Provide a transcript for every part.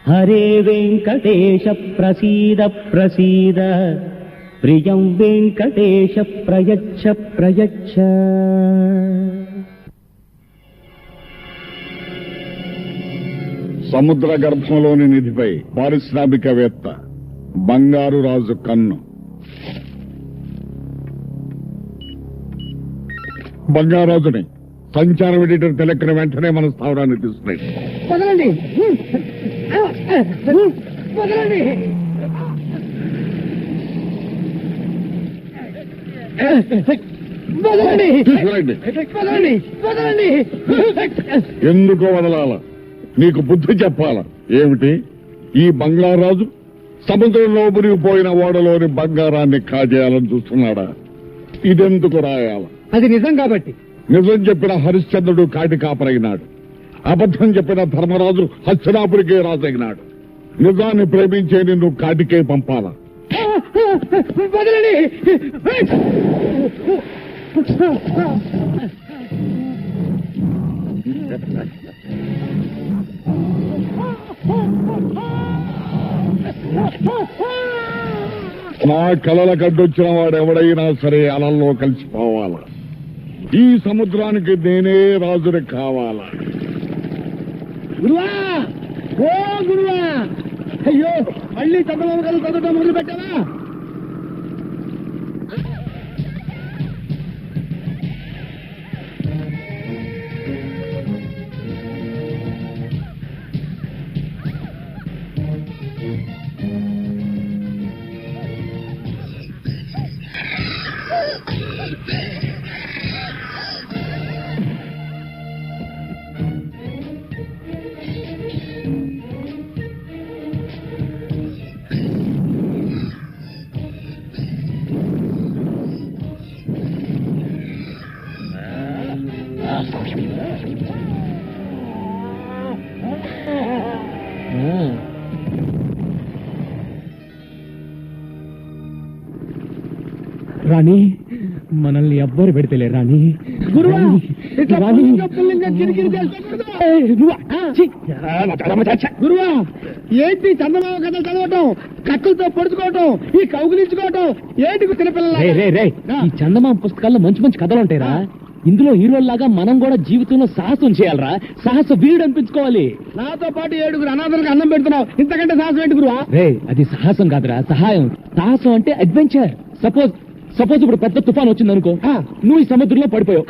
హరే వెంకటేశ ప్రసీద ప్రసీద ప్రియం వెంకటేశ ప్రయచ్చ ప్రయచ్చ. సముద్ర గర్భంలోని నిధిపై పారిశ్రామికవేత్త బంగారు రాజు కన్ను. బంగారాజుని సంచారం ఎడిటర్ తెలెక్కిన వెంటనే మన స్థావరాన్ని తీసుకున్నాయి. ఎందుకో వదలాల? నీకు బుద్ధి చెప్పాలా ఏమిటి? ఈ బంగారాజు సముద్రంలో మునిగిపోయిన ఓడలోని బంగారాన్ని కాజేయాలని చూస్తున్నాడా? ఇదెందుకు రాయాల? అది నిజం కాబట్టి. నిజం చెప్పిన హరిశ్చంద్రుడు కాటి కాపరైనాడు. అబద్ధం చెప్పిన ధర్మరాజు హస్తినాపురికే రాజైనాడు. నిజాన్ని ప్రేమించే నిన్ను కాటికే పంపాలా? నా కలల కడ్డొచ్చిన వాడెవడైనా సరే అలల్లో కలిసిపోవాలా. ఈ సముద్రానికి నేనే రాజుని కావాలా? గురువా, ఓ గురువా, అయ్యో మళ్ళీ చంద్రబాబు గారు చదవటం మొదలు పెట్టావా? రాణి, మనల్ని ఎవ్వరు పెడితేలే రాణి. గురువా, గురువా, ఏంటి చందమామ కథలు చదవటం, కక్కులతో పొడుచుకోవటం, ఈ కౌగులించుకోవటం ఏంటి చిన్నపిల్లలు? ఈ చందమామ పుస్తకాల్లో మంచి మంచి కథలు ఉంటాయిరా. ఇందులో హీరోల్లాగా మనం కూడా జీవితంలో సాహసం చేయాలరా. సాహస వీరుడు అనిపించుకోవాలి. నాతో పాటు 7 అనాథలకు అన్నం పెడుతున్నావు, ఇంతకంటే సాహసం ఏంటి గురువా? అది సాహసం కాదురా, సహాయం. సాహసం అంటే అడ్వెంచర్. సపోజ్ ఇప్పుడు పెద్ద తుఫాన్ వచ్చింది అనుకో, నువ్వు ఈ సముద్రంలో పడిపోయావు.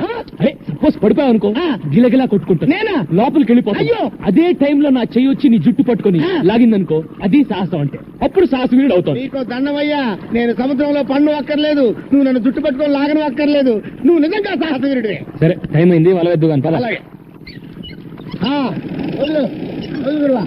సపోజ్ పడిపోయావు అనుకో, గిలగిలా కొట్టుకుంటా నేనా లోపలికి వెళ్ళిపోతావు. అదే టైంలో నా చెయ్యి వచ్చి నీ జుట్టు పట్టుకుని లాగిందనుకో, అది సాహసం అంటే. అప్పుడు సాహస వీరుడు అవుతావు. నీకు దండమయ్యా, నేను సముద్రంలో పన్ను అక్కర్లేదు, నువ్వు నన్ను జుట్టు పట్టుకొని లాగను అక్కర్లేదు, నువ్వు నిజంగా సాహస వీరుడే. సరే, టైం అయింది, వలవద్దు అంత. అలాగే వదిలు గురువా.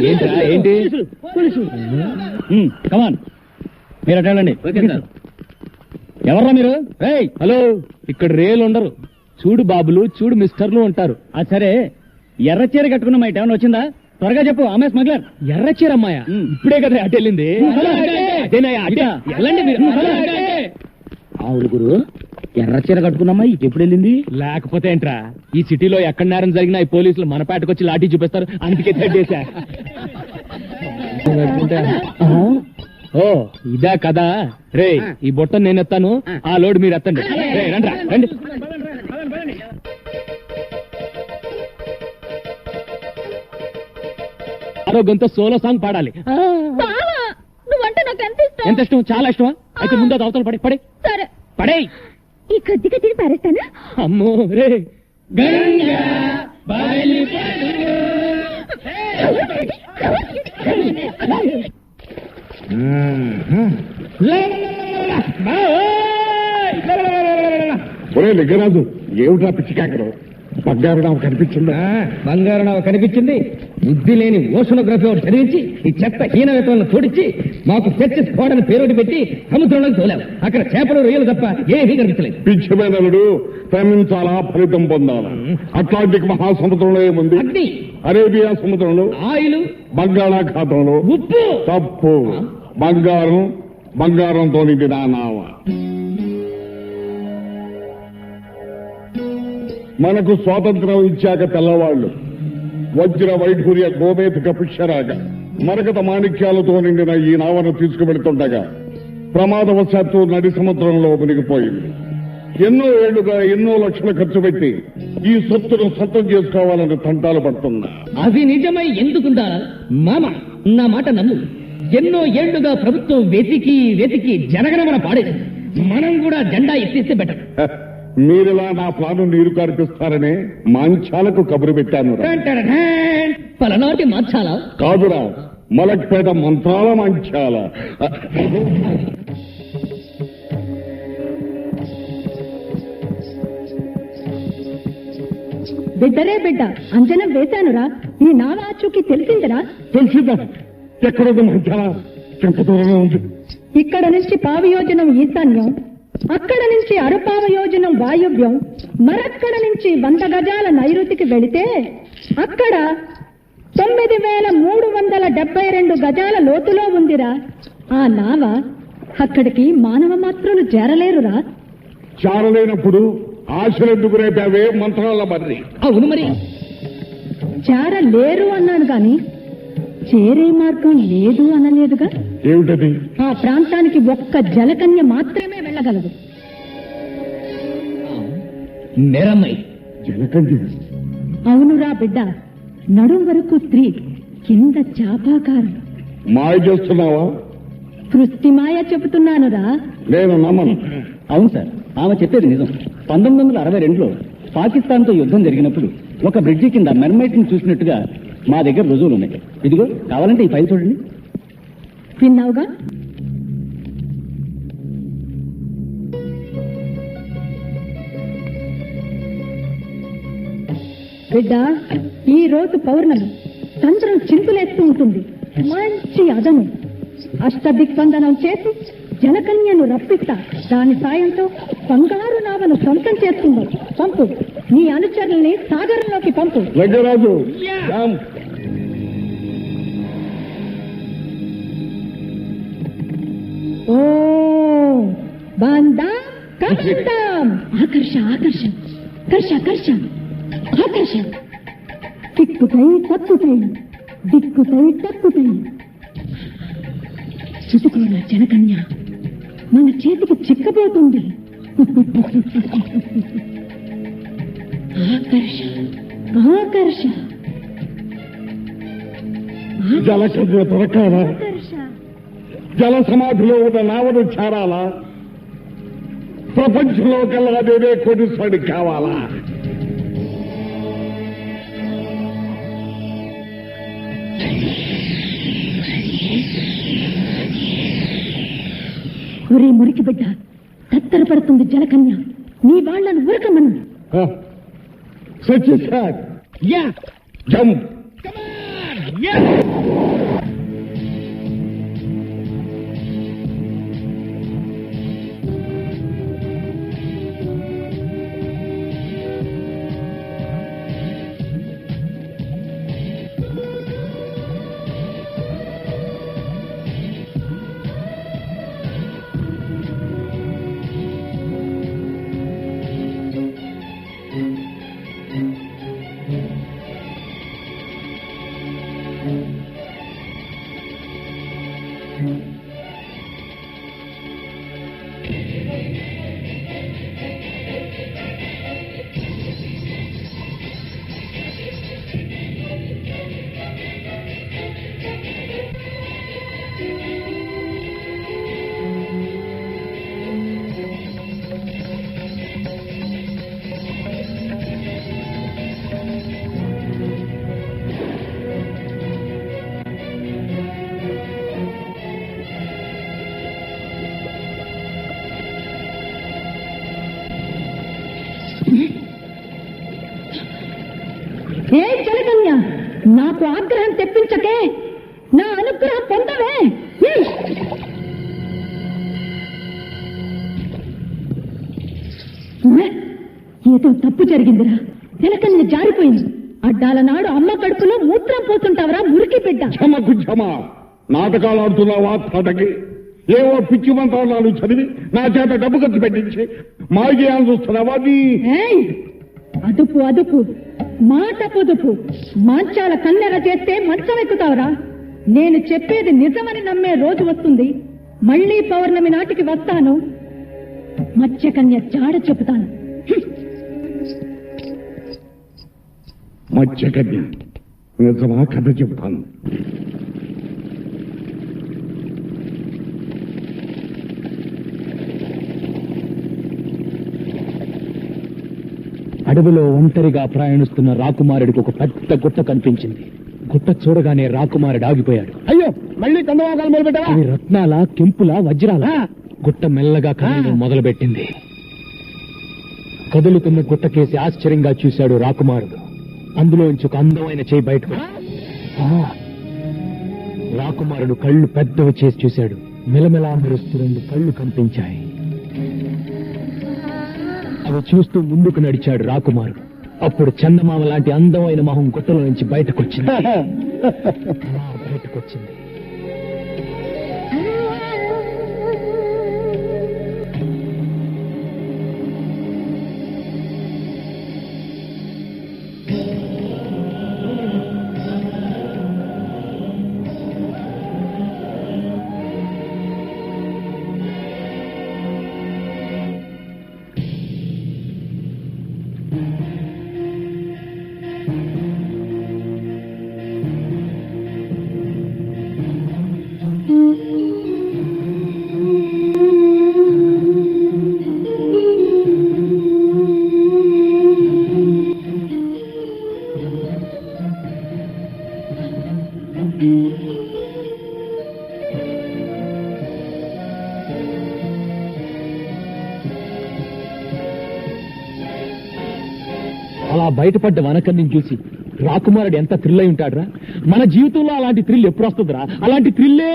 ఏంట్రా ఏంటి కమాన్ మీరు అటు వెళ్ళండి ఎవర్రా మీరు హలో ఇక్కడ రేలు ఉండరు చూడు బాబులు చూడు మిస్టర్లు ఉంటారు సరే ఎర్ర చీర కట్టుకున్న మైట్ ఏమైనా వచ్చిందా త్వరగా చెప్పు ఆమె స్మగ్లర్ ఎర్ర చీర అమ్మాయా ఇప్పుడే కదా అటు వెళ్ళింది వెళ్ళండి మీరు అవును గురు ఎర్ర చీర కట్టుకున్నమ్మా ఎప్పుడు వెళ్ళింది లేకపోతే ఏంట్రా ఈ సిటీలో ఎక్కడ నేరం జరిగినా ఈ పోలీసులు మన పేటకు వచ్చి లాఠీ చూపిస్తారు అందుకే తెడ్డేశా ఓ ఇదా కదా రే ఈ బొట్టను నేను ఎత్తాను ఆ లోడ్ మీరు ఎత్తండి రే రండి రండి ఆరోగ్యంతో సోలో సాంగ్ పాడాలి నువ్వంటే నాకు ఎంత ఇష్టం చాలా ఇష్టమా అయితే ముందు అది అవతల పడే సరే పడే ఈ కొద్ది కొద్దిగా పారేస్తానా అమ్మో రే ఒరే లింగరాజు ఏమిటా పిచ్చికాకరు బంగారు నావ కనిపించిందా బంగారు నావ కనిపించింది బుద్ధి లేని ఓషనోగ్రఫీ ఒకటి చదివించి ఈ చెత్త హీనవేతలను తోడిచ్చి మాకు చర్చి స్ఫోటని పేరోటి పెట్టి సముద్రంలోకి తోలాం అక్కడ చేపలు రొయ్యలు తప్ప ఏమీ కనిపించలేదు పిచ్చి మేనలుడు శ్రమించాలా ఫలితం పొందాలా అట్లాంటిక్ మహాసముద్రంలో ఏముంది అగ్ని అరేబియా సముద్రంలో ఆయిలు బంగాళాఖాతంలో ఉప్పు తప్పు బంగారంతో నిండిన నావ మనకు స్వాతంత్రం ఇచ్చాక తెల్లవాళ్లు వజ్ర వైఢూర్య గోమేధిక పుష్యరాగ మరకత మాణిక్యాలతో నిండిన ఈ నావను తీసుకువెడుతుండగా ప్రమాదవశాత్తు నడి సముద్రంలో మునిగిపోయింది. ఎన్నో ఏళ్లుగా ఎన్నో లక్షలు ఖర్చు పెట్టి ఈ సొత్తును సొంతం చేసుకోవాలని తంటాలు పడుతున్నా. అవి నిజమై ఎందుకుందా మామ నా మాట నమ్ము. ఎన్నో ఏళ్లుగా ప్రభుత్వం వెతికి వెతికి జనగణమన పాడేది. మనం కూడా జెండా ఎత్తిస్తే బెటర్. మీరిలా నా ప్లాను నీరు కార్పిస్తారనే మాంచాలకు కబురు పెట్టాను. పలనాటి మార్చాలా కాదురా, మలక్పేట మంత్రాల మాంచాల. బిడ్డరే బిడ్డ అంజనం వేశానురా. ఈ నావ ఆచూకీ తెలిసిందిరా? తెలిసిందా? ఎక్కడుంది మంచాల? ఎంత దూరంలో ఉంది? ఇక్కడ నుంచి పావయోజనం ఈశాన్యం, అక్కడ నుంచి అరపావయోజనం వాయువ్యం, మరక్కడ నుంచి 100 గజాల నైరుతికి వెళితే అక్కడ 9372 గజాల లోతులో ఉందిరా ఆ నావ. అక్కడికి మానవ మాత్రులు చేరలేరురా. చారలేనప్పుడు ఆశలెందుకు రేపావే మంత్రాల మర్రి? అవును మరి. చేరలేరు అన్నాను గాని చేరే మార్గం లేదు అనలేదుగా. ఏమిటది? ఆ ప్రాంతానికి ఒక్క జలకన్య మాత్రమే వెళ్ళగలదు. నేరమ్మాయి జలకండి. అవునురా బిడ్డ, నడుం వరకు స్త్రీ, కింద చాపాకారం. మాయ చేస్తున్నావా? సృష్టిమాయ చెబుతున్నానురా. నేను నమ్మను. అవును సార్, ఆమె చెప్పేది నిజం. 1962లో పాకిస్తాన్తో యుద్ధం జరిగినప్పుడు ఒక బ్రిడ్జి కింద మెర్మైట్ ని చూసినట్టుగా మా దగ్గర రుజువులు ఉన్నాయి. ఇదిగో కావాలంటే ఈ ఫైల్ చూడండి. విన్నావుగా? బిడ్డ, ఈ రోజు పౌర్ణమి, చంద్రం చింపులేస్తూ ఉంటుంది. మంచి అదను అష్టదిగ్బంధనం చేసి జలకన్యను రప్పిస్తా. దాని సాయంతో బంగారు నావను సొంతం చేస్తుందో. పంపు, నీ అనుచరుల్ని సాగరంలోకి పంపు. లింగరాజు, ఓ బందా కష్టం. ఆకర్ష ఆకర్ష కర్ష కర్ష ఆకర్ష. దిక్కుతై తక్కుతై, దిక్కుతై తక్కుతై. చుట్టుకోర జనకన్య మన చేతికి చిక్కబోతుంది. ఆకర్ష ఆకర్ష జలకండి దొరకాలా? ఆకర్ష. జల సమాధిలో ఉన్న నావను చేరాలా? ప్రపంచంలో కల్లా అదేదే కోటీశ్వరుడు కావాలా? ఒరే మురికి బిడ్డ, తత్తరపడుతుంది జలకన్య. నీ వాళ్లను ఉరకమను. సత్యసార్, యా జంప్. ఏ జలకన్య, నాకు ఆగ్రహం తెప్పించకే, నా అనుగ్రహం పొందవే. ఏదో తప్పు జరిగిందిరా. జలకన్య జారిపోయింది. అడ్డాల నాడు అమ్మ కడుపులో మూత్రం పోతుంటావరా మురికి బిడ్డ. క్షమకు క్షమ. నాటకాలు ఆడుతున్నావా తాటకి? ఏవో పిచ్చి మంత్రాలు చదివి నా చేత డబ్బు ఖర్చు పెట్టించి మాగేయాల్సి చూస్తున్నావా? ఏయ్, అదుపు అదుపు, మాట పొదుపు. మాంచాల కన్నెర చేస్తే మంచం ఎక్కుతావురా. నేను చెప్పేది నిజమని నమ్మే రోజు వస్తుంది. మళ్లీ పౌర్ణమి నాటికి వస్తాను. మత్స్యకన్య జాడ చెబుతాను. మత్స్యకన్య నిజమా? కథ చెబుతాను. అడవిలో ఒంటరిగా ప్రయాణిస్తున్న రాకుమారుడికి ఒక పెద్ద గుట్ట కనిపించింది. గుట్ట చూడగానే రాకుమారుడు ఆగిపోయాడు. అయ్యో, మళ్ళీ చందమాకాలు మొదలుపెట్టావా? అవి రత్నాల, కెంపుల, వజ్రాల. గుట్ట మెల్లగా కదలడం మొదలుపెట్టింది. కదులుతున్న గుట్టకేసి ఆశ్చర్యంగా చూశాడు రాకుమారుడు. అందులోంచి ఒక అందమైన చేయి బయటకు. రాకుమారుడు కళ్ళు పెద్దవి చేసి చూశాడు. మెలమెలా మెరుస్తూ 2 కళ్ళు కనిపించాయి. అవి చూస్తూ ముందుకు నడిచాడు రాకుమారుడు. అప్పుడు చందమామ లాంటి అందమైన మొహం గుట్టలో నుంచి బయటకొచ్చింది. అలా బయటపడ్డ వనకన్నిని చూసి రాకుమారుడు ఎంత థ్రిల్ అయి ఉంటాడురా. మన జీవితంలో అలాంటి థ్రిల్ ఎప్పుడు వస్తుందిరా? అలాంటి థ్రిల్లే.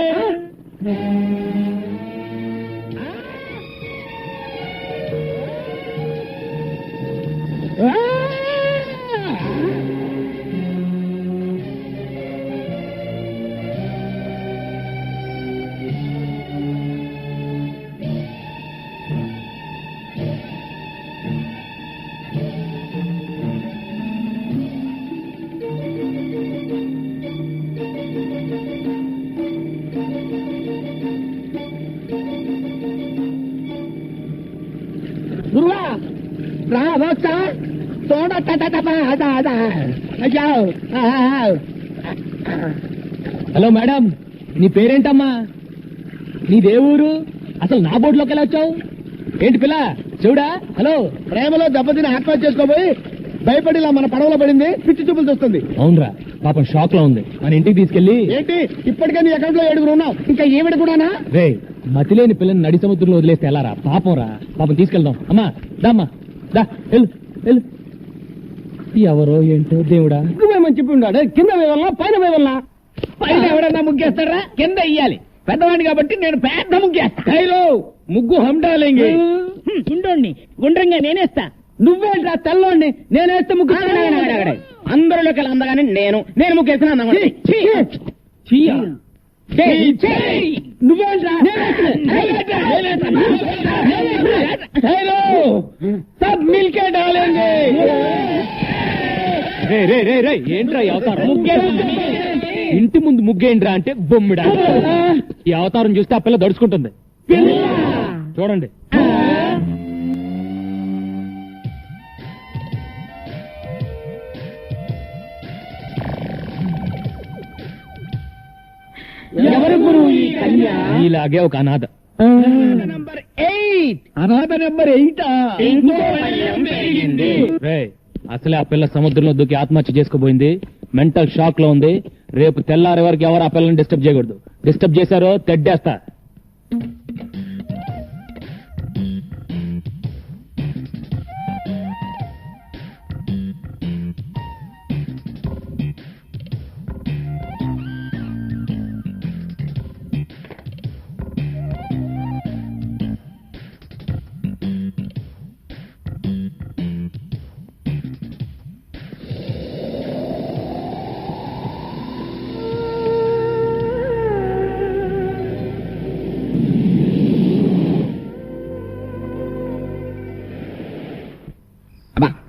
గురువా, రావచ్చా? హలో మేడం, నీ పేరేంటమ్మా? నీదే ఊరు? అసలు నా బోర్డులోకి ఎలా వచ్చావు? ఏంటి పిల్ల చెవుడా? హలో, ప్రేమలో దెబ్బతిని ఆత్మహత్య చేసుకోబోయి భయపడి ఇలా మన పడవలో పడింది. పిచ్చి చూపులు చూస్తుంది. అవునరా, పాపం షాక్ లో ఉంది. మన ఇంటికి తీసుకెళ్లి. ఏంటి, ఇప్పటికే నీ అకౌంట్ లో 7 ఉన్నావు, ఇంకా ఏమిటి కూడానా? రే, మతిలేని పిల్లని నడి సముద్రంలో వదిలేస్తే ఎలారా? పాపం రా, పాపం తీసుకెళ్దాం. అమ్మా దామ్మా, దా వెళ్ళు వెళ్ళు. ఎవరో ఏంటో దేవుడా. నువ్వేమని చెప్పి ఉన్నాడు, కింద వేవల్లా పైన వేవల్లా? పైన ఎవడన్నా ముగ్గేస్తారా? కింద ఇయ్యాలి. పెద్దవాడిని కాబట్టి నేను పెద్ద ముగ్గేస్తా. ముగ్గు హండాలేంగి గుండోండి గుండ్రంగా నేనేస్తా. నువ్వేంట్రా తెల్లోండి నేనేస్తే ముగ్గు. అందరిలోకి అందగానే నేను ముగ్గేస్తున్నా. నువ్వేంట్రా సబ్ మిల్కే డాలేంగే. ఏంట్రా ఈ అవతారం? ఇంటి ముందు ముగ్గేంట్రా అంటే బొమ్మిడా. ఈ అవతారం చూస్తే ఆ పిల్ల దడుచుకుంటుంది. చూడండి. ఎవరు గురువు ఈ కన్య? ఇలాగే ఒక అనాథ. నంబర్ 8. అనాథ నెంబర్ 8. అసలే ఆ పిల్ల సముద్రంలో దూకి ఆత్మహత్య చేసుకోబోయింది. మెంటల్ షాక్ లో ఉంది. రేపు తెల్లారే వరకు ఎవరు ఆ పిల్లని డిస్టర్బ్ చేయకూడదు. డిస్టర్బ్ చేశారో తెడ్డేస్తా.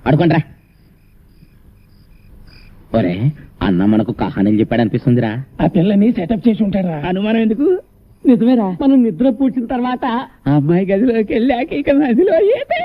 పడుకోండిరా. ఒరే అన్న మనకు కహానీలు చెప్పాడు అనిపిస్తుందిరా. ఆ పిల్లని సెటప్ చేసి ఉంటాడా? అనుమానం ఎందుకు? నిజమేరా. మనం నిద్ర పూడ్చిన తర్వాత ఆ అమ్మాయి గదిలోకి వెళ్ళాక ఇక నదిలో ఏదే.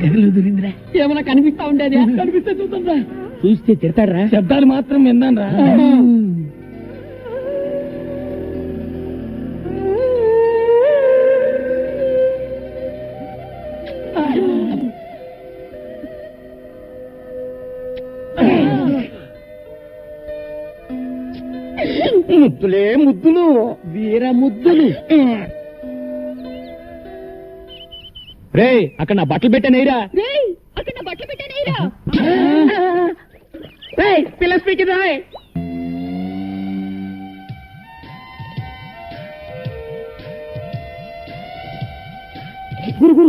గదిలో దూరిందిరా. ఏమన్నా కనిపిస్తా ఉండేది? కనిపిస్తే చూద్దాంరా. చూస్తే తిడతాడరా. శబ్దాలు మాత్రం విందాన్రా. ముద్దులే ముద్దులు, వీర ముద్దులు. రే అక్కడ నా బట్టలు పెట్టానేరా. పిల్ల స్పీకింగ్ రాయ్. గురు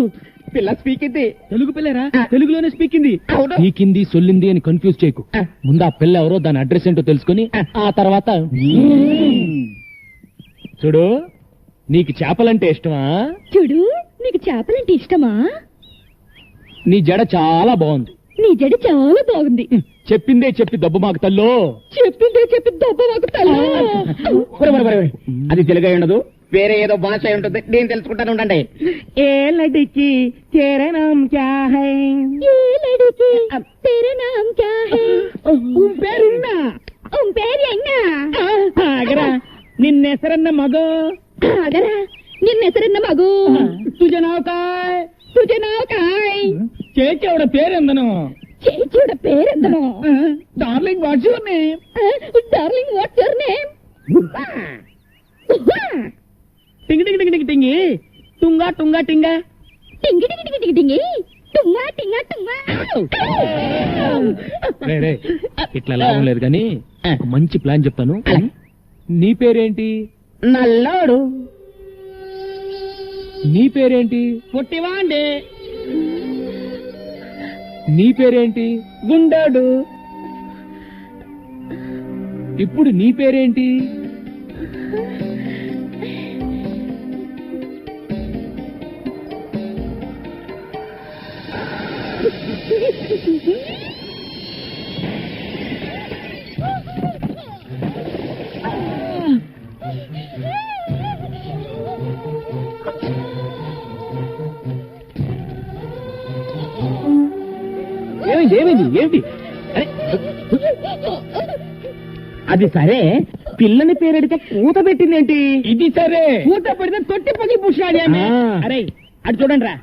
పిల్ల స్పీకింది. తెలుగు పిల్లరా? తెలుగులోనే స్పీకింది. పీకింది సొల్లింది అని కన్ఫ్యూజ్ చేయకు. ముందు ఆ పిల్ల ఎవరో దాని అడ్రస్ ఏంటో తెలుసుకుని ఆ తర్వాత చూడు. నీకు చేపలంటే ఇష్టమా? చూడు నీకు చేపలంటే ఇష్టమా? నీ జడ చాలా బాగుంది. నీ జడ చాలా బాగుంది. చెప్పిందే చెప్పి దెబ్బ మాకు తల్లో. చెప్పిందే చెప్పి దెబ్బ మాకు తల్లో. అది తెలుగు అయి ఉండదు, వేరే ఏదో భాష అయి ఉంటుంది. నేను తెలుసుకుంటాను ఉండండి. ఏ లడికి తేరా నామ్ క్యా హై? ఏ లడికి తేరా నామ్ క్యా హై? పేరున్నా పేరు ఆగరా. నిన్నెసరన్న మగో. ఆగరా నిన్నెసరన్న మగో. తుజనావకాయ్ చేకేవడ పేరెందను? చేచూడ పేరెందను? Darling what's your name? Darling what's your name? టింగి టింగి టింగి టింగి టుంగా టుంగా టింగా టింగి టింగి టింగి టింగి టింగి టుంగా టింగా టుంగా. ఇట్లా లాభం లేదు కానీ ఒక మంచి ప్లాన్ చెప్తాను. నీ పేరేంటి? నల్లోడు. నీ పేరేంటి? పుట్టివాండే. నీ పేరేంటి? గుండోడు. ఇప్పుడు నీ పేరేంటి? ఏమిటి? అది సరే, పిల్లని పేరెడితే పూత పెట్టిందేంటి? ఇది సరే, పూత పెడితే తొట్టి పగి పుష్పాలి. అరే అటు చూడండి రా,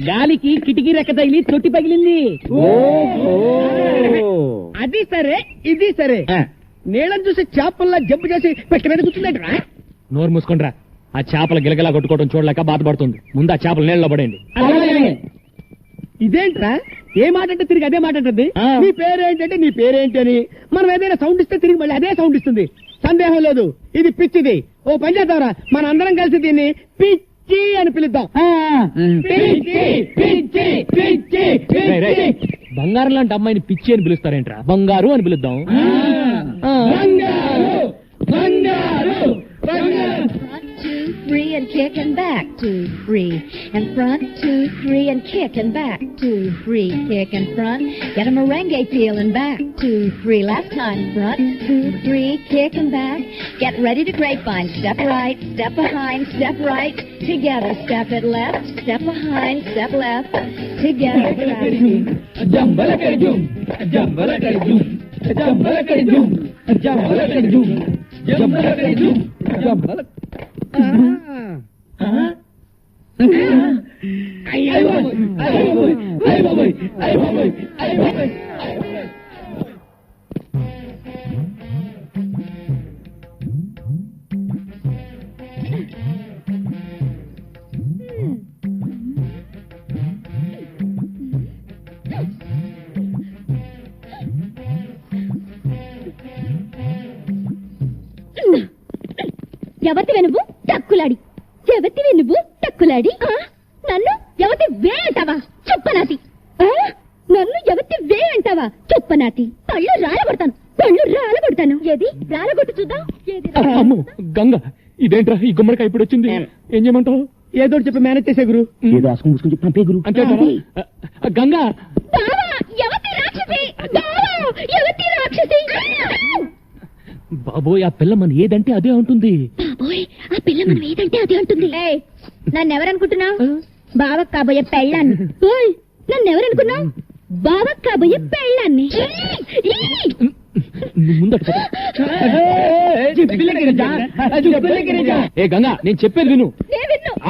గాలికి కిటికీ రెక్క తగిలి తొట్టి పగిలింది. అది సరే, ఇది సరే, నీళ్ళని చూసి చేపల్లా జంపు చేసి పెట్టిన కూర్చుందంట. నోరు మూసుకుండ్రా. ఆ చేపల గిలగలా కొట్టుకోవడం చూడలేక బాధపడుతుంది. ముందు ఆ చేపలు నీళ్ళలో పడేయండి. ఇదేంట్రా, ఏ మాట అంటే తిరిగి అదే మాట అంటుంది. నీ పేరేంటంటే నీ పేరేంటి అని మనం ఏదైనా సౌండ్ ఇస్తే తిరిగి మళ్ళీ అదే సౌండ్ ఇస్తుంది. సందేహం లేదు, ఇది పిచ్చిది. ఓ పని చేద్దాంరా, మన అందరం కలిసి దీన్ని పిచ్చి అని పిలుద్దాం. పిచ్చి పిచ్చి పిచ్చి రేయ్, రేయ్, బంగారం లాంటి అమ్మాయిని పిచ్చి అని పిలుస్తారేంట్రా? బంగారు అని పిలుద్దాం. బంగారు బంగారు బంగారు. 2, 3 and kick and back, 2, 3 and front, 2, 3 and kick and back, 2, 3 kick and front, get a merengue feel and back, 2, 3 last time front, 2, 3 kick and back, get ready to grapevine, step right, step behind, step right, together, step it left, step behind, step left, together, జంబలకడిజుం జంబలకడిజుం జంబలకడిజుం జంబలకడిజుం జంబలకడిజుం Jambala. ఎవరివి నువ్వు టక్కులాడి, ఎవరివి నువ్వు టక్కులాడి, నన్ను ఎవరి వే అంటావా చుప్పనాతి, నన్ను ఎవరి వే అంటావా చుప్పనాతి, పళ్ళు రాలగొడతాను, పళ్ళు రాలగొడతాను. ఏది రాలగొట్టు చూద్దాం. అమ్మో గంగ, ఇదేంట్రా ఈ గుమ్మడికాయ ఇప్పుడు వచ్చింది? ఏం చేయమంటావు? ఏదో చెప్పి మేనేజ్ చేసే గురు. ఏదో ఆసుకుని ముసుకుని పంపే గురు. అంతే గంగా. ఎవరి రాక్షసి, ఎవరి రాక్షసి. బాబోయ్, ఆ పిల్ల మన ఏదంటే అదే ఉంటుంది. బాబోయ్, ఆ పిల్ల మనం ఏదంటే అదే ఉంటుంది. నన్ను ఎవరనుకుంటున్నావు? బావకు కాబోయే పెళ్ళాన్ని. నన్ను ఎవరనుకున్నావు? బావకు కాబోయే పెళ్ళాన్ని. ముందట ఏ గంగా, నేను చెప్పేది విను.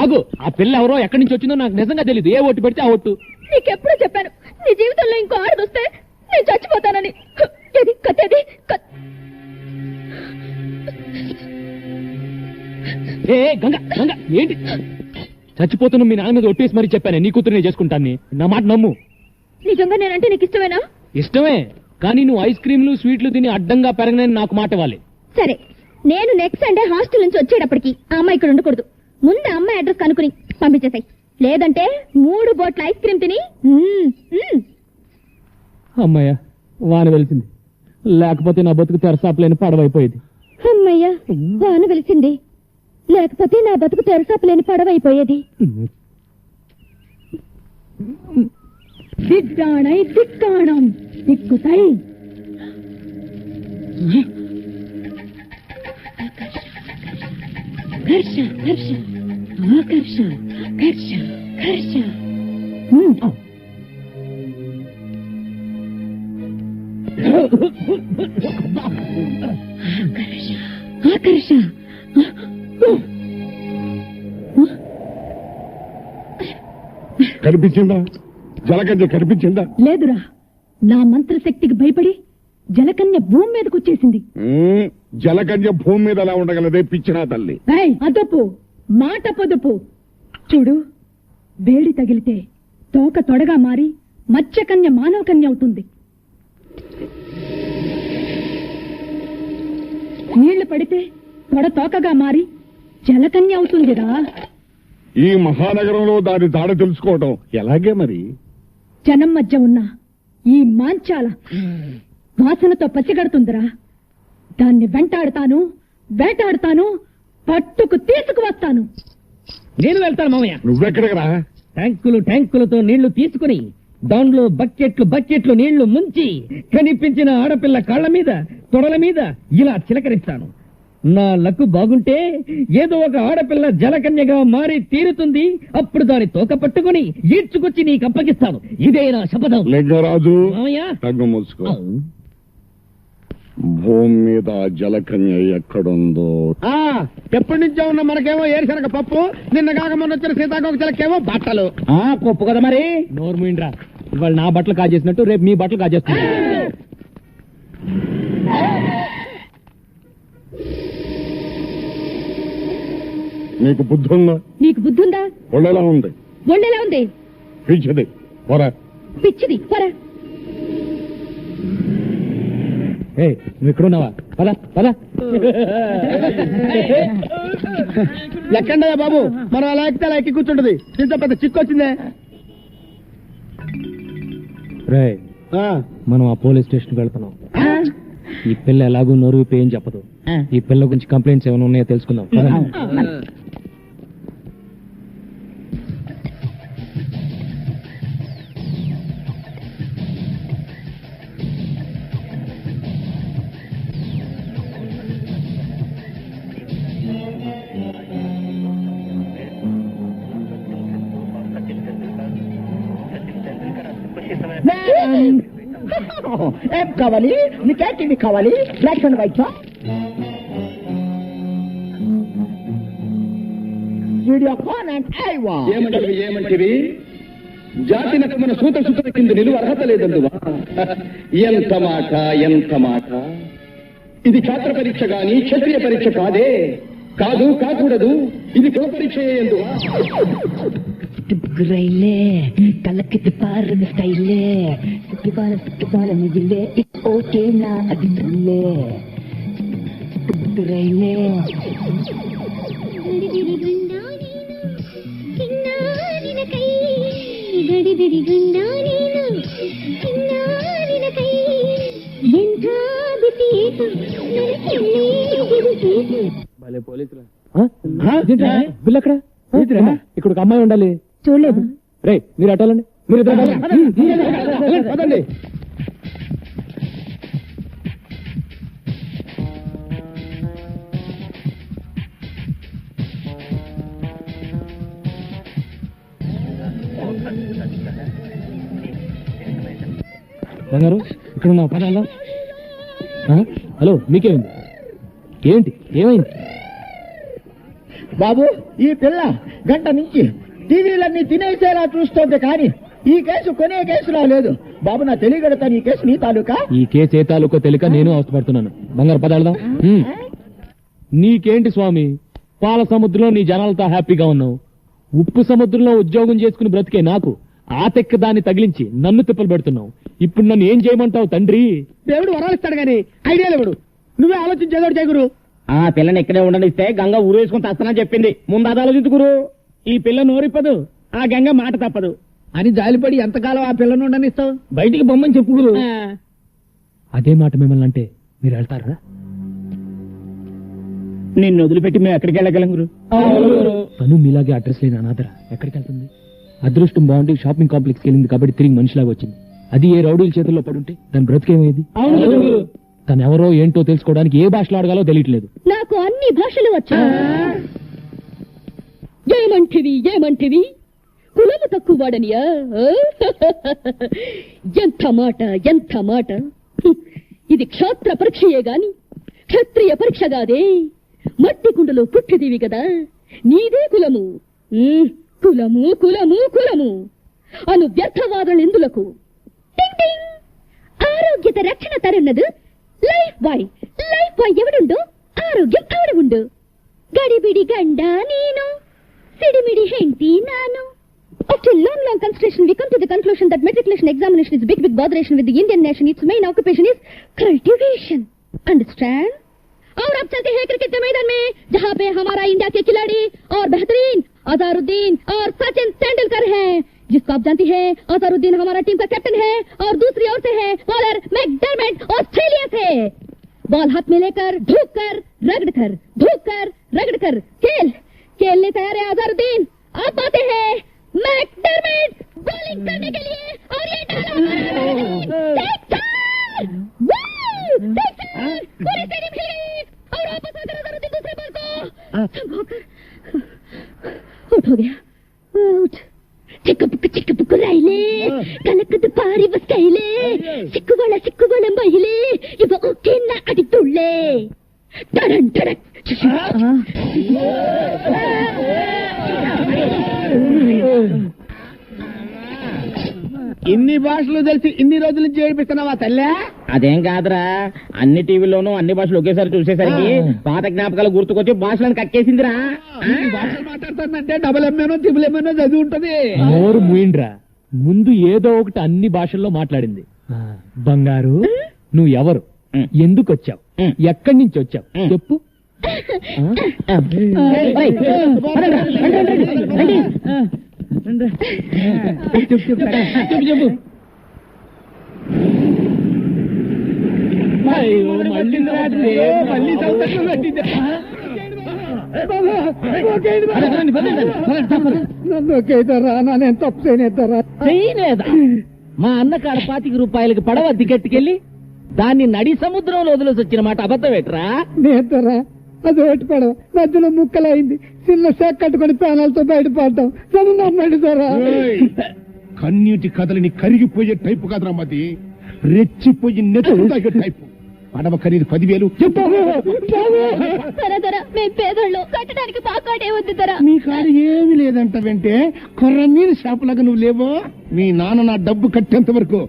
ఆగు, ఆ పిల్ల ఎవరో ఎక్కడి నుంచి వచ్చిందో నాకు నిజంగా తెలియదు. ఏ ఓటు పెడితే ఆ ఓటు. నీకెప్పుడూ చెప్పాను, నీ జీవితంలో ఇంకో ఆడదొస్తే నేను చచ్చిపోతానని. ఏది కత్తేది? ఏ గంగా, గంగా ఏంటి చచ్చిపోతున్నా? మీ నాన్న మీద ఒట్టేసి మరీ చెప్పానే నీ కూతురు నేను చేసుకుంటాను. నా మాట నమ్ము. నిజంగా నేనంటే నీకు ఇష్టమేనా? ఇష్టమే, కానీ నువ్వు ఐస్ క్రీమ్లు స్వీట్లు తిని అడ్డంగా పెరగనని నాకు మాట ఇవ్వాలి. సరే, నేను నెక్స్ట్ సండే హాస్టల్ నుంచి వచ్చేటప్పటికి ఆ అమ్మాయి ఇక్కడ ఉండకూడదు. ముందు అమ్మాయి అడ్రస్ కనుక్కుని పంపించేసాయి, లేదంటే 3 బోట్ల ఐస్ క్రీమ్ తిని. అమ్మాయ్యా, వాన వెలిసింది, లేకపోతే నా బతుకు తెరసాపలేని పడవైపోయేది. అమ్మయ్యా, వాన వెలిసింది, లేకపోతే నా బతుకు తెరసాపలేని పడవైపోయేది. దిగ్గాణై దిక్కాణం దిక్కుతై. హర్ష హర్ష ఆకర్ష హర్ష హర్ష. ఆకర్ష. కనిపించిందా? జలకన్య కనిపించిందా? లేదురా, నా మంత్రశక్తికి భయపడి జలకన్య భూమి మీదకి వచ్చేసింది. జలకన్య భూమి మీద ఎలా ఉండగలదే పిచ్చినా తల్లి? అదపు మాట పొదుపు. చూడు, వేడి తగిలితే తోక తొడగా మారి మత్స్యకన్య మానవ కన్య అవుతుంది. నీళ్లు పడితే తొడ తోకగా మారి జలకన్య అవుతుందిరా. ఈ మహానగరంలో దాని దాడ తెలుసుకోవటం ఎలాగే మరి? జనం మధ్య ఉన్న ఈ మాంచాల వాసనతో పసిగడుతుందిరా. దాన్ని వెంటాడుతాను, వేటాడుతాను, పట్టుకు తీసుకువస్తాను. నేను వెళ్తాను మామయ్య. నువ్వెక్కడికి రా? ట్యాంకులతో నీళ్లు తీసుకుని దాంట్లో బకెట్లు నీళ్లు ముంచి కనిపించిన ఆడపిల్ల కాళ్ల మీద, తొడల మీద ఇలా చిలకరిస్తాను. నా లక్కు బాగుంటే ఏదో ఒక ఆడపిల్ల జలకన్యగా మారి తీరుతుంది. అప్పుడు దాని తోక పట్టుకుని ఈడ్చుకొచ్చి నీకు అప్పగిస్తాను. ఇదే నా శపథం. లింగరాజు, మామయ్య. తగ్గు మూసుకో. భూమి మీద జలకన్య ఎక్కడుందో ఎప్పటి నుంచో ఉన్న మనకేమో ఏరుశనగ పప్పు, నిన్న కాక మొన్న వచ్చిన సీతాకోక చిలకేమో బట్టలు. కొప్పు కదా మరి. నోరు మూయిండ్రా. ఇవాళ నా బట్టలు కాజేసినట్టు రేపు మీ బట్టలు కాజేస్తున్నా. నీకు బుద్ధి ఉందా? నీకు బుద్ధి ఉందా? ఒళ్ళెలా ఉంది? ఒళ్ళెలా ఉంది? పిచ్చిది పోరా. పిచ్చిది పోరా. నువ్వు ఎక్కడున్నావా? పద పద. ఎక్కండయ్యా బాబు, మనం అలా ఎక్కితే అలా ఎక్కి కూర్చుంటది. ఇంత పెద్ద చిక్కు వచ్చిందే. మనం ఆ పోలీస్ స్టేషన్కి వెళ్తున్నాం. ఈ పిల్ల ఎలాగూ నోరు విప్పి ఏం చెప్పదు. ఈ పిల్ల గురించి కంప్లైంట్స్ ఏమైనా ఉన్నాయో తెలుసుకుందాం. ఏం కావాలి? నీకే టీవీ కావాలి? Black and white Videocon and Aiwa. ఏమంటివి? జాతినకు మన సూత సుత కింద నిలువ అర్హత లేదందువా? ఎంత మాట, ఎంత మాట. ఇది ఛాత్ర పరీక్ష గాని క్షత్రియ పరీక్ష కాదే. కాదు, కాకూడదు. ఇది కుల పరీక్ష ఎందువా? రైలే కళ్ళకి పారద స్టైలే సుఖిబాల మిగిలే ఓకే నా అది రైలే పోలీసులు బిల్ అక్కడ ఇక్కడ ఒక అమ్మాయి ఉండాలి. చూడలేదు. రే మీరు అట్టాలండి. మీరు పదండి. బంగారు ఇక్కడ ఉన్నావు. పదాలా? హలో, మీకేమైంది? ఏంటి ఏమైంది? బాబు, ఈ పిల్ల గంట నుంచి టీవీలన్నీ తినేసేలా చూస్తోంది, కానీ ఈ కేసు కొనే కేసులో లేదు. బాబు, నా తెలియగడతాను, ఈ కేసు నీ తాలూకా. ఈ కేసు ఏ తాలూకో తెలియక నేను అవస్థపడుతున్నాను. బంగారు పదాలదా? నీకేంటి స్వామి, పాల సముద్రంలో నీ జనాలతో హ్యాపీగా ఉన్నావు. ఉప్పు సముద్రంలో ఉద్యోగం చేసుకుని బ్రతికే నాకు ఆ తెక్క దాన్ని తగిలించి నన్ను తిప్పలు పెడుతున్నావు. ఇప్పుడు నన్ను ఏం చేయమంటావు తండ్రి? దేవుడు వరాలిస్తాడు గాని ఐడియా లేవుడు. నువ్వే ఆలోచించేదోడు చేయగురు. ఆ పిల్లని ఇక్కడే ఉండనిస్తే గంగ ఊరేసుకుని తస్తానని చెప్పింది. ముందు అది ఆలోచించుకురు. ఈ పిల్ల నోరిప్పదు, ఆ గంగ మాట తప్పదు అని జాలిపడి ఎంతకాలం ఆ పిల్లను ఉండనిస్తావు? బయటికి బొమ్మని చెప్పుకురు. అదే మాట మిమ్మల్ని అంటే మీరు వెళ్తారా? నిన్ను వదిలిపెట్టి మేము ఎక్కడికి వెళ్ళగలం గురు? తను మీలాగే అడ్రస్ లేని అనాథరా ఎక్కడికి వెళ్తుంది? అదృష్టం బాగుండి షాపింగ్ కాంప్లెక్స్కి వెళ్ళింది కాబట్టి తిరిగి మనిషిలాగా వచ్చింది. అది ఏ రౌడీల చేతుల్లో పడుంటే దాని బ్రతికేమయ్యేది? తను ఎవరో ఏంటో తెలుసుకోవడానికి ఏ భాషలో అడగాలో తెలియట్లేదు. నాకు అన్ని భాషలు వచ్చా. ఏమంటివి కులము తక్కువ వాడనియా? ఎంత మాట. ఇది క్షాత్ర పరీక్షయే గాని క్షత్రియ పరీక్ష కాదే. మట్టి కుండలో పుట్టిదివి కదా, నీదే కులము. కులము అను వ్యర్థవాదం ఎందులకు? ఆరోగ్యత రక్షణ తరున్నదు లైఫ్ బాయ్ ఎవడుండో ఆరోగ్యం అవడ ఉండు. గడిబిడి గండ నేను, సిడిమిడి హెంటి నాను. After long consideration, we come to the conclusion that matriculation examination is big botheration with the Indian nation. Its main occupation is cultivation. Understand? और अब चलते हैं क्रिकेट के मैदान में, जहाँ पे हमारा इंडिया के खिलाड़ी और बेहतरीन अजहरुद्दीन और सचिन तेंदुलकर हैं, जिसको आप जानती हैं अजहरुद्दीन हमारा टीम का कैप्टन है और दूसरी ओर से है बॉलर मैकडरमेट ऑस्ट्रेलिया से। बॉल हाथ में लेकर रगड़ कर खेलने तैयार है अजहरुद्दीन। अब आते हैं मैकडरमेट बॉलिंग करने के लिए और ये डाला पूरी स्टेडियम हिल गई और वापस आकर अजहरुद्दीन दूसरे बॉल को आउट हो गया। आउट। चिक्क पुक्क राइले कलक दुपारी बस कहले सिक्कू वाला കുവളമ്പയിലേ ഇവ ഒക്കെന്ന അടിത്തുള്ളേ ടടൻ ടടൻ ఇన్ని భాషలు తెలిసి ఇన్ని రోజుల నుంచి ఏడిపిస్తున్నావా తల్లే? అదేం కాదురా, అన్ని టీవీల్లోనూ అన్ని భాషలు ఒకేసారి చూసేసరికి పాత జ్ఞాపకాలు గుర్తుకొచ్చి భాషలను కక్కేసిందిరా. ఇన్ని భాషలు మాట్లాడుతానంటే డబుల్ ఎంఏనో త్రిబుల్ ఎంఏనో చదివి ఉంటది. నోరు మూయిండ్రా, ముందు ఏదో ఒకటి అన్ని భాషల్లో మాట్లాడింది. బంగారు, నువ్వు ఎవరు, ఎందుకు వచ్చావు, ఎక్కడి నుంచి వచ్చావు చెప్పు. చెప్పు. నేను తప్పు చేయలేదా? మా అన్న కాడ 25 రూపాయలకి పడవ దిగట్టుకెళ్ళి దాన్ని నడి సముద్రంలో వదిలేసి వచ్చిన మాట అబద్ధం ఏంట్రా? నేతరా అది ఒకటి పడవ మధ్యలో ముక్కలైంది, చిన్న షాక్ కట్టుకుని ప్రాణాలతో బయటపడ్డాం. నమ్మండి సారా. కన్నీటి కథలని కరిగిపోయే టైపు కాదురా మాది, రెచ్చిపోయి నెత్తుతాగే టైపు. పడవ ఖరీదు 10,000 చెప్పు. మేము పేదోళ్ళు, కట్టడానికి పాకాడే వద్దు ధర. నీ కాడు ఏమి లేదంట వెంటే కొర్ర మీద షాపులాగా నువ్వు లేవో. మీ నాన్న నా డబ్బు కట్టేంత వరకు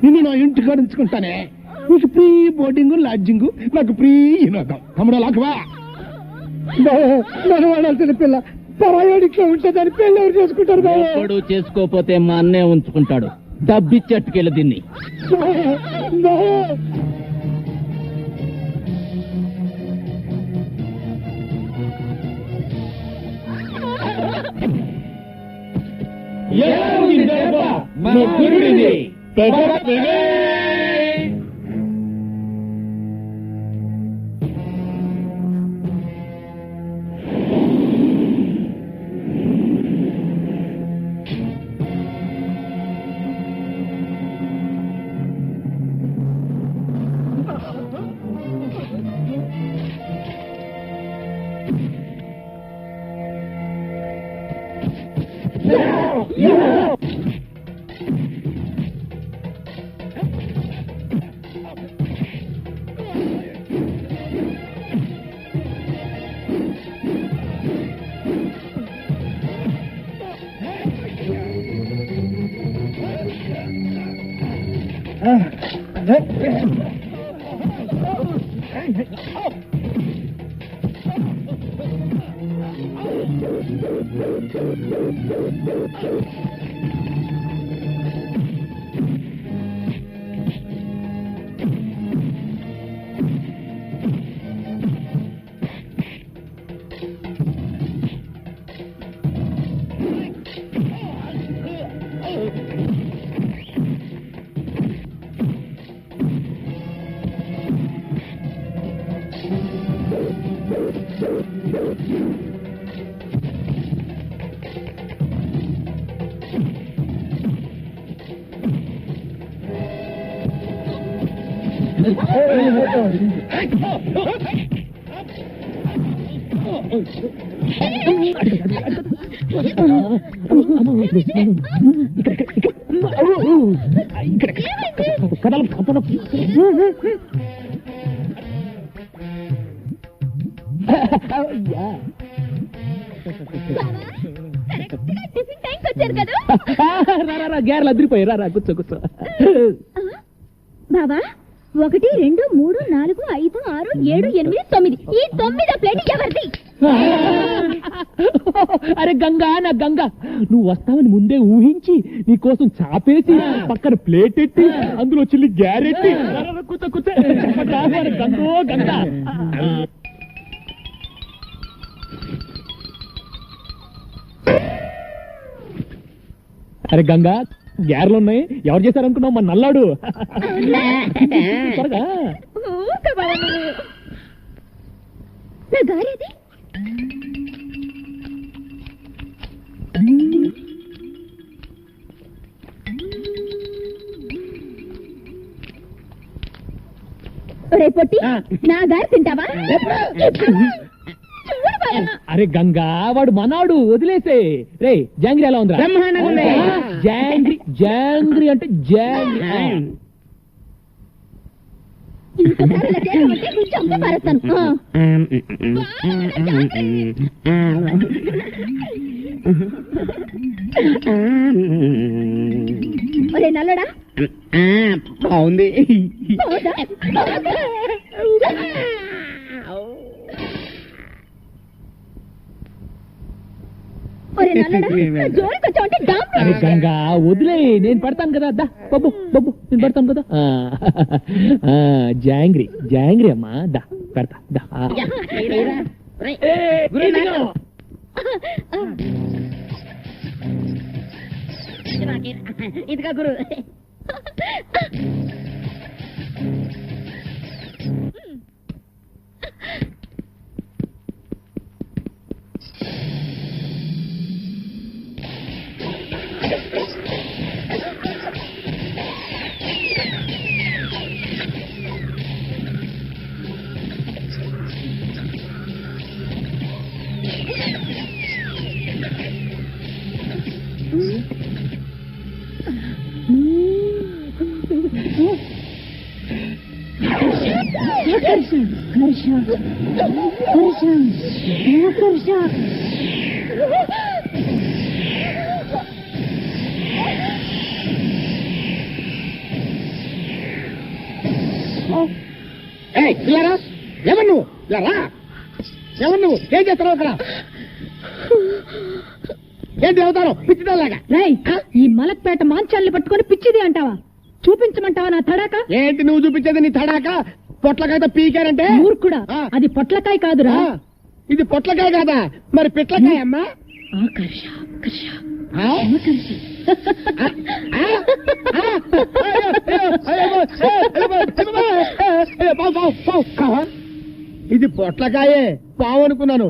నిన్ను నా ఇంటి కాడ ఉంచుకుంటానే. నీకు ఫ్రీ బోర్డింగ్ లాడ్జింగ్, నాకు ఫ్రీ వినోదం. తమ్ముడు లాగవా మనం వాడాల్సిన పిల్ల పరాయోడికి ఉంటే దాని పెళ్ళి ఎవరు చేసుకుంటారు? ఎప్పుడు చేసుకోపోతే మా అన్నే ఉంచుకుంటాడు. డబ్బిచ్చట్టుకెళ్ళి దీన్ని. గ్యారెలు అదిరిపోయి రా కూర్చో కూర్చో. బాబా 1 2 3 4 5 6 7 8 9 ఈ 9వ ప్లేట్ ఎవరిది? అరే గంగా, నా గంగా, నువ్వు వస్తావని ముందే ఊహించి నీ కోసం చాపేసి పక్కన ప్లేట్ ఎట్టి అందులో చిల్లి గ్యారెట్టి కూర్చో కూర్చో. గంగో గంగా. అరే గంగా, గ్యారెలున్నాయి. ఎవరు చేశారనుకున్నావు? మన నల్లాడు. త్వరగా. నా గారేది? పొట్టి, నా గారు తింటావా? అరే గంగా, వాడు మనాడు, వదిలేసే. రే జాంగ్రీ ఎలా ఉందిరా? జాంగ్రీ జాంగ్రీ అంటే జాంగ్రీ. ఇంకోసారి ఇలా చేసామంటే నువ్వు చంప పారేస్తాను. ఒరే నల్లడా బాగుంది. ఒరే నల్లడా జోలికి వచ్చావంటే డామ్ అరే గంగా వదిలే, నేను పడతాను కదా. దా బబ్బు బబ్బు, నేను పడతాను కదా. జాంగ్రీ జాంగ్రీ అమ్మా, దా పెడతా దా. ఇదిగా గురు. ఎవరు నువ్వు? ఎవరు నువ్వు? ఏం చేస్తావు అక్కడ? ఏంటి అవుతారు పిచ్చిదాలాగా? ఈ మలక్పేట మాంచాల్ని పట్టుకొని పిచ్చిది అంటావా? చూపించమంటావా నా తడాక? ఏంటి నువ్వు చూపించేది నీ తడాక? పొట్లకాయతో పీకారంటే మూర్ఖుడా, అది పొట్లకాయ కాదురా. ఇది పొట్లకాయ కాదా? మరి పిట్లకాయ అమ్మా. ఇది పొట్లకాయే, పావు అనుకున్నాను.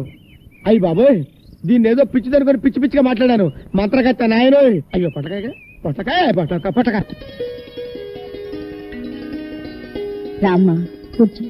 అయ్యి బాబోయ్, దీన్ని ఏదో పిచ్చి దొరుకుని పిచ్చి పిచ్చిగా మాట్లాడాను. మంత్రగత్త నాయన. అయ్యో పొట్లకాయ పొట్లకాయ పొట్లకాయ పొట్లకాయ. రామ్మా కూర్చో.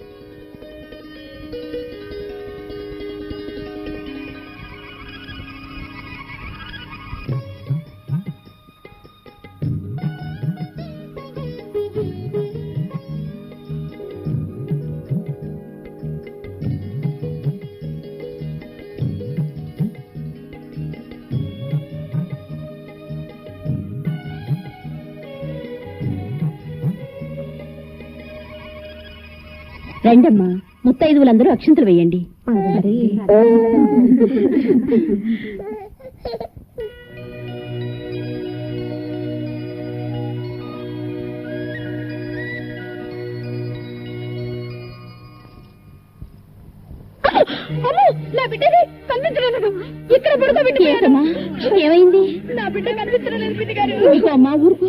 రండమ్మా, ముత్తైదువులందరూ అక్షింతలు వేయండి. నా బిడ్డని కనిపించలేదు. ఇక్కడ పడుకోబెట్టమ్మా. ఏమైంది? నా బిడ్డ కనిపించలేదు బిడ్డ గారు. ఊరుకో అమ్మా, ఊరుకో.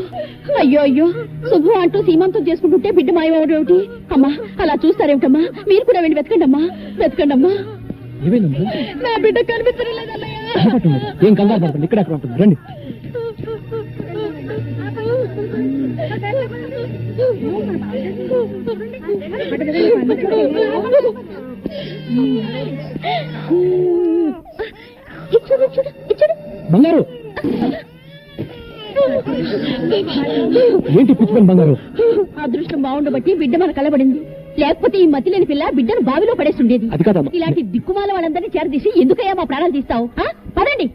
అయ్యో అయ్యో, శుభ్ర అంటూ సీమంతం చేసుకుంటుంటే బిడ్డ మాయమేమిటి? అమ్మా అలా చూస్తారేమిటమ్మా? మీరు కూడా వెళ్ళి వెతకండి అమ్మా, వెతకండి అమ్మా. నా బిడ్డ కనిపించలేదు అన్నయ్య. ఏం కంగారు పడకండి, ఇక్కడ అక్కడ ఉంటుంది, రండి. బంగారు ఏంటి పిచ్చిపోయిన బంగారు? అదృష్టం బాగుండబట్టి బిడ్డ మన కలబడింది. లేకపోతే ఈ మతి లేని పిల్ల బిడ్డను బావిలో పడేస్తుండేది. అది కాదమ్మా. ఇలాంటి దిక్కుమాల వాళ్ళందరినీ చేరదీసి ఎందుకయ్యా మా ప్రాణాలు తీస్తావు? పదండి.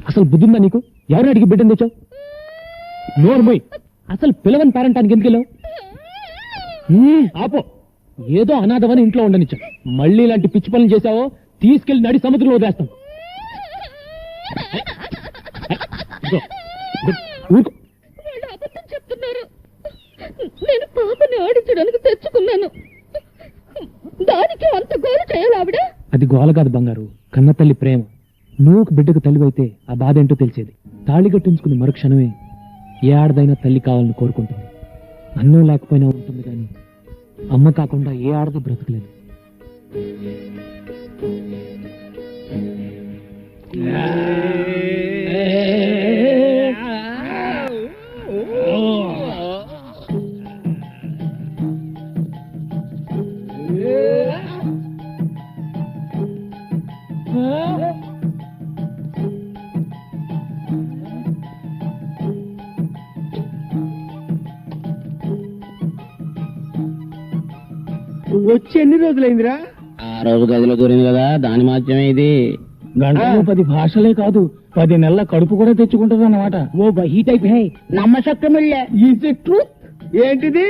అసలు బుద్ధిందా నీకు? ఎవరిని అడిగి బిడ్డను తెచ్చావు? నోర్మోయ్, అసలు పిలవని పేరెంటానికి ఎందుకు వెళ్ళావు? ఆపో, ఏదో అనాథమని ఇంట్లో ఉండనిచ్చా. మళ్ళీ ఇలాంటి పిచ్చి పనులు చేశావో తీసుకెళ్లి నడి సముద్రంలో వదిలేస్తాం. చెప్తున్నారు. నేను పాపని ఆడించడానికి తెచ్చుకున్నాను. దానికి అంత గోలు చేయాలి ఆవిడ? అది గోల కాదు బంగారు, కన్న తల్లి ప్రేమ. నువ్వు బిడ్డకు తల్లివైతే ఆ బాధ ఏంటో తెలిసేది. తాళి కట్టించుకుని మరుక్షణమే ఏ ఆడదైనా తల్లి కావాలని కోరుకుంటుంది. అన్నం లేకపోయినా ఉంటుంది, కానీ అమ్మ కాకుండా ఏ ఆడది బ్రతకలేదు. వచ్చి ఎన్ని రోజులైందిరా? ఆ రోజు గదిలో దూరింది కదా, దాని మాత్రమే ఇది. గంటకు 10 భాషలే కాదు, 10 నెలల కడుపు కూడా తెచ్చుకుంటది అన్నమాట. ఓ బహీ టైప్ హై నమ్మశక్యమిల్లే. Is it truth? ఏంటిది?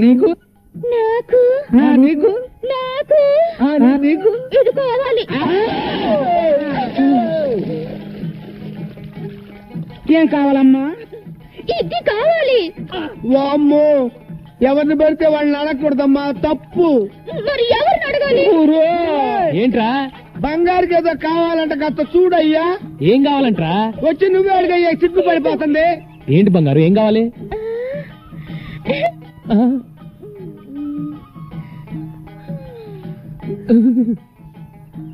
నీకు నాకు నీకు నాకు నీకు ఇది కావాలి. ఏం కావాలమ్మా? ఇది కావాలి. వామ్మో, ఎవరిని పెడితే వాళ్ళని అడగకూడదమ్మా, తప్పు. మరి ఎవరిని అడగాలి? ఏంట్రా? బంగారుకి ఏదో కావాలంట, కాస్త చూడయ్యా. ఏం కావాలంట్రా? వచ్చి నువ్వే అడిగయ్యా, సిగ్గుపడిపోతుంది. ఏంటి బంగారు, ఏం కావాలి?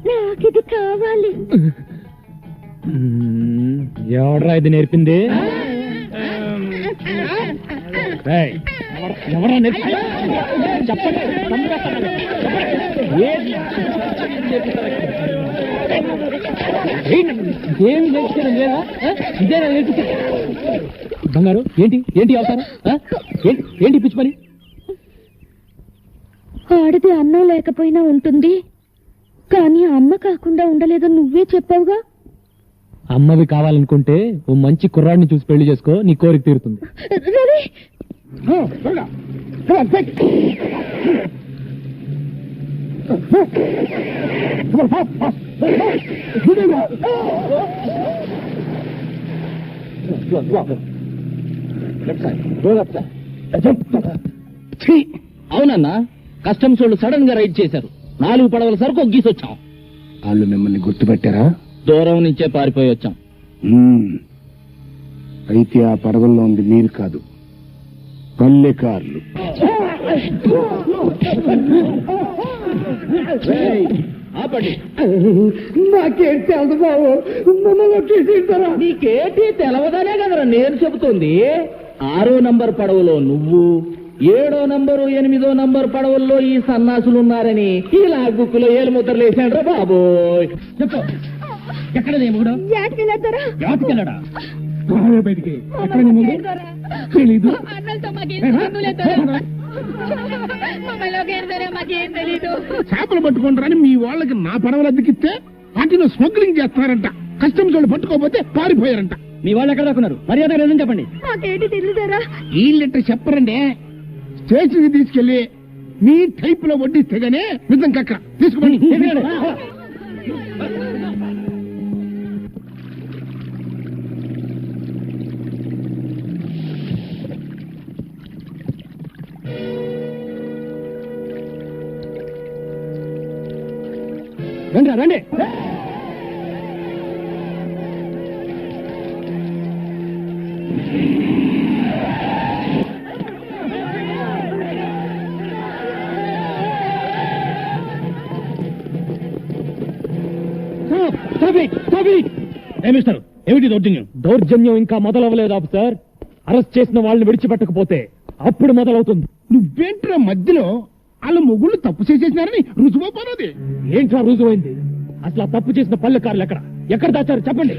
నాకు ఇది కావాలి. ఎవడ్రా ఇది నేర్పింది? ఏయ్, ఎవరా నేర్పింది? చెప్పండి. ఏమి నేర్చుకోవడం లేదా? ఇదేనా నేర్చుకో? బంగారు, ఏంటి ఏంటి అవతారం? ఏంటి పిచ్చి పని? ఆడది అన్నం లేకపోయినా ఉంటుంది, కానీ అమ్మ కాకుండా ఉండలేదని నువ్వే చెప్పావుగా. అమ్మవి కావాలనుకుంటే ఓ మంచి కుర్రాడిని చూసి పెళ్లి చేసుకో, నీ కోరిక తీరుతుంది. రవి, అవునన్నా, కస్టమ్స్ వాళ్ళు సడన్ గా రైడ్ చేశారు. 4 పడవల సరుకు ఒగ్గీసొచ్చాం. వాళ్ళు మిమ్మల్ని గుర్తుపెట్టారా? దూరం నుంచే పారిపోయి వచ్చాం. అయితే ఆ పడవల్లో ఉంది మీరు కాదు, పల్లెకారులు. ఆపండి. నాకేం తెలుసు బాబు, నీకేటి తెలవదనే కదరా నేను చెబుతుంది. 6వ నంబర్ పడవలో నువ్వు, 7వ నంబరు 8వ నంబర్ పడవల్లో ఈ సన్నాసులున్నారని ఈ లాగ్ బుక్ లో ఏలు ముద్రలు వేసాడ్రా బాబోయ్. చెప్పు, ఎక్కడ దేవుడు? యాటికెళ్ళారా? యాటికెళ్ళడా? బయటికి ఎక్కడ తెలీదు. చేపలు పట్టుకుంటారని మీ వాళ్ళకి నా పడవలు అద్దెకిస్తే వాటిలో స్మగ్లింగ్ చేస్తున్నారంట. కస్టమ్స్ వాళ్ళు పట్టుకోకపోతే పారిపోయారంట. మీ వాళ్ళు ఎక్కడ దాక్కున్నారు? మర్యాద లేదని చెప్పండి. మాకేంటి తెలుసారా? వీళ్ళెట్ట చెప్పరండి. స్టేషన్ కి తీసుకెళ్లి మీ టైప్ లో వడ్డిస్తే గానే నిజం కక్క తీసుకోండి. రండి రండి. ఏమిటి దౌర్జన్యం? దౌర్జన్యం ఇంకా మొదలవ్వలేదు ఆఫీసర్. అరెస్ట్ చేసిన వాళ్ళని విడిచిపెట్టకపోతే అప్పుడు మొదలవుతుంది. నువ్వేంట్రా మధ్యలో? వాళ్ళ మొగుళ్ళు తప్పు చేసేసినారని రుజువైపోయినది. ఏంట్రా రుజువైంది? అసలు ఆ తప్పు చేసిన పల్లెకారులు ఎక్కడ దాచారు చెప్పండి.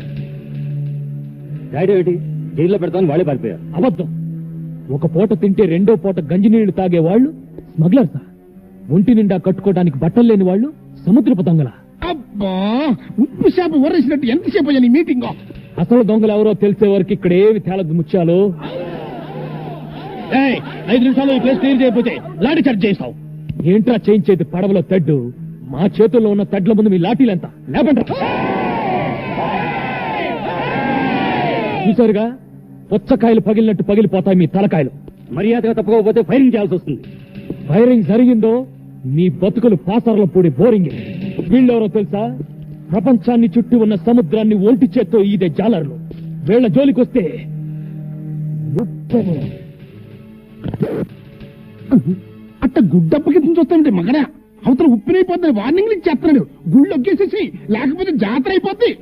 డాడీ ఏంటి జైల్లో పెడతామని వాళ్ళే పారిపోయారు. అబద్ధం. ఒక పూట తింటే 2వ పూట గంజినీళ్లు తాగే వాళ్ళు స్మగ్లర్సా? ఒంటి నిండా కట్టుకోవడానికి బట్టలు లేని వాళ్ళు సముద్రపు దొంగల? అబ్బా, ఉప్పు చేప ఊరేసినట్టు ఎంతసేపు అయ్యా నీ మీటింగ్? అసలు దొంగలు ఎవరో తెలిసే వరకు ఇక్కడ ఏమి తేలదు ముత్యాలు. 5 నిమిషాలు ఈ ప్లేస్ క్లియర్ చేయకపోతే లాఠీ చార్జ్ చేస్తావు. ఏంట్రా చేయించేది పడవలో తెడ్డు? మా చేతుల్లో ఉన్న తెడ్ల ముందు మీ లాఠీలు ఎంత? లేపండి. చూసారుగా, పుచ్చకాయలు పగిలినట్టు పగిలిపోతాయి మీ తలకాయలు. మర్యాదగా తప్పకపోతే ఫైరింగ్ చేయాల్సి వస్తుంది. ఫైరింగ్ జరిగిందో మీ బతుకులు పాసర్ల పూడి బోరింగ్. వీళ్ళెవరో తెలుసా? ప్రపంచాన్ని చుట్టూ ఉన్న సముద్రాన్ని ఒంటి చేత్తో ఈదే జాలర్లు. వీళ్ళ జోలికొస్తే అట్ట గుడ్డప్పకి చూస్తానంటే మగడా అవతల ఉప్పినైపోద్దని వార్నింగ్లు ఇచ్చేస్తున్నాడు. గుళ్ళు ఒక్కేసేసి, లేకపోతే జాతర అయిపోద్ది.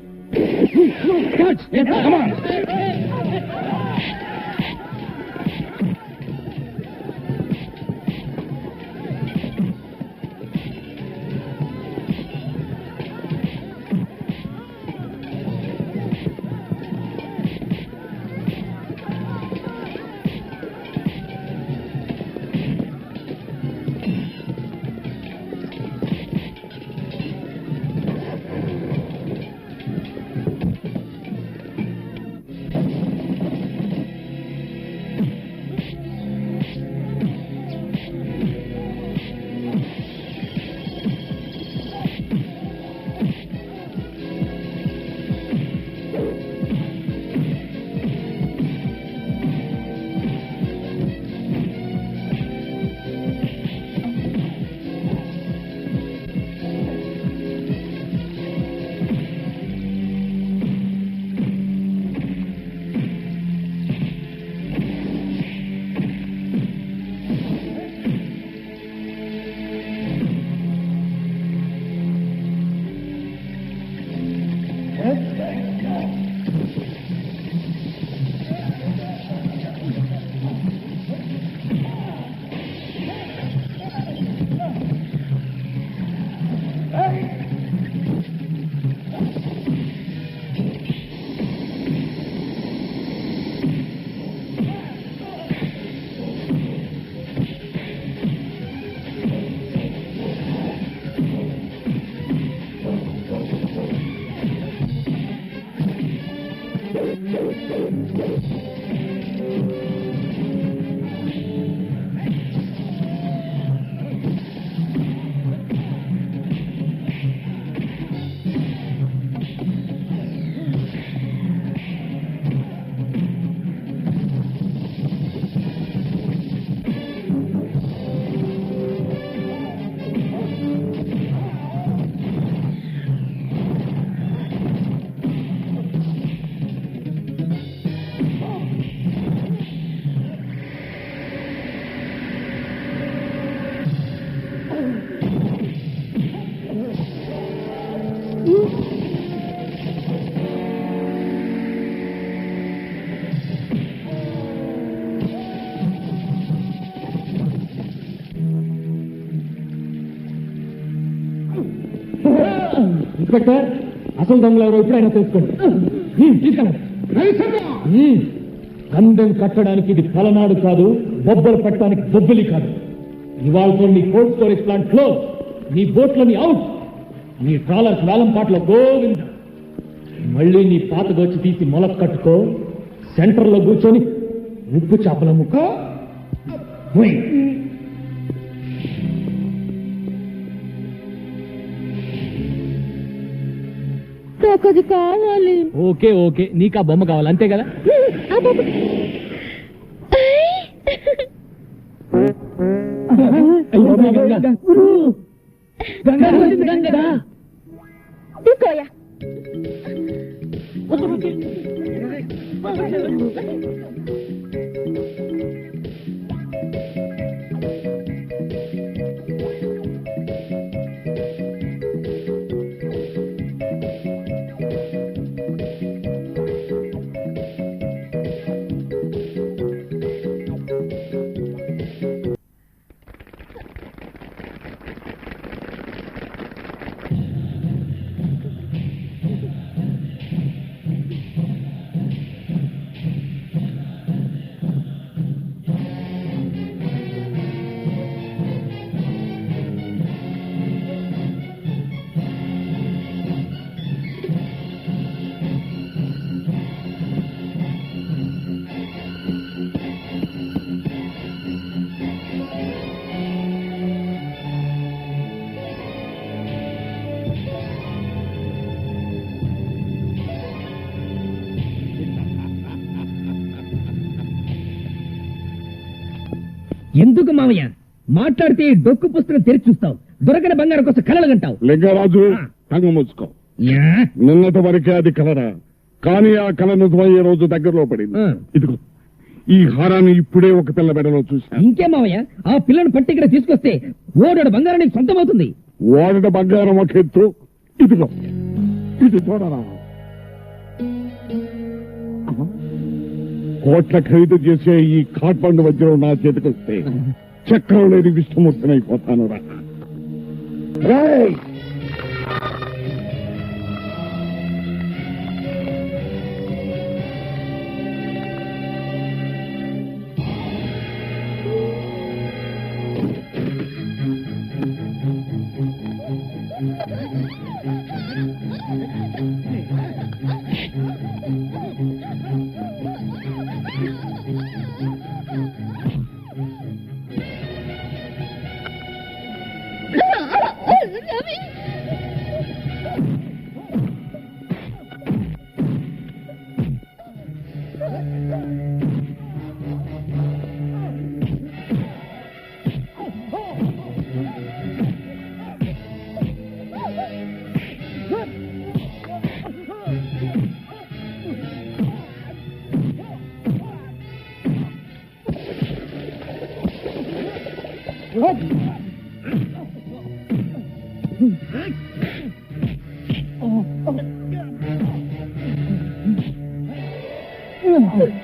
ఇన్స్పెక్టర్ అసలు దొంగలు ఎవరో ఎప్పుడైనా తెలుసుకోండి తీసుకెళ్ళండి గంధం కట్టడానికి ఇది పలనాడు కాదు, బొబ్బలు పెట్టడానికి బొబ్బలి కాదు. ఇవాళతో నీ కోల్డ్ స్టోరేజ్ ప్లాంట్ క్లోజ్, నీ బోట్లని అవుట్, నీ ట్రాలర్స్ వేలం పాటలో గోవింద. మళ్ళీ నీ పాత గొచ్చి తీసి మొలక కట్టుకో, సెంటర్లో కూర్చొని ఉప్పు చేపల ముక్క పోయి. నాకు అది కావాలి. ఓకే ఓకే, నీకు ఆ బొమ్మ కావాలి అంతే కదా. తీసుకోయా. ఎందుకు మామయ్య మాట్లాడితే డొక్కు పుస్తకం తెరిచి చూస్తావు, దొరకని బంగారం కోసం కలలు గంటావు. లింగరాజు కన్ను మూసుకో. నిన్నటి వరకే అది కలరా, కానీ ఆ కళ నిజమయ్యే రోజు దగ్గరలో పడింది. ఇదిగో ఈ హారాన్ని ఇప్పుడే ఒక పిల్ల మెడలో చూశాను. ఇంకే మామయ్య, ఆ పిల్లను పట్టి ఇక్కడ తీసుకొస్తే ఓడోడు బంగారం నీకు సొంతమవుతుంది. ఓడట బంగారం ఒక ఎత్తు, ఇదిగో ఇది చూడరా. కోట్ల ఖరీదు చేసే ఈ కాట్మండు వజ్రం నా చేతికొస్తే చక్రం లేని విష్ణుమూర్తినైపోతాను రా. Oh.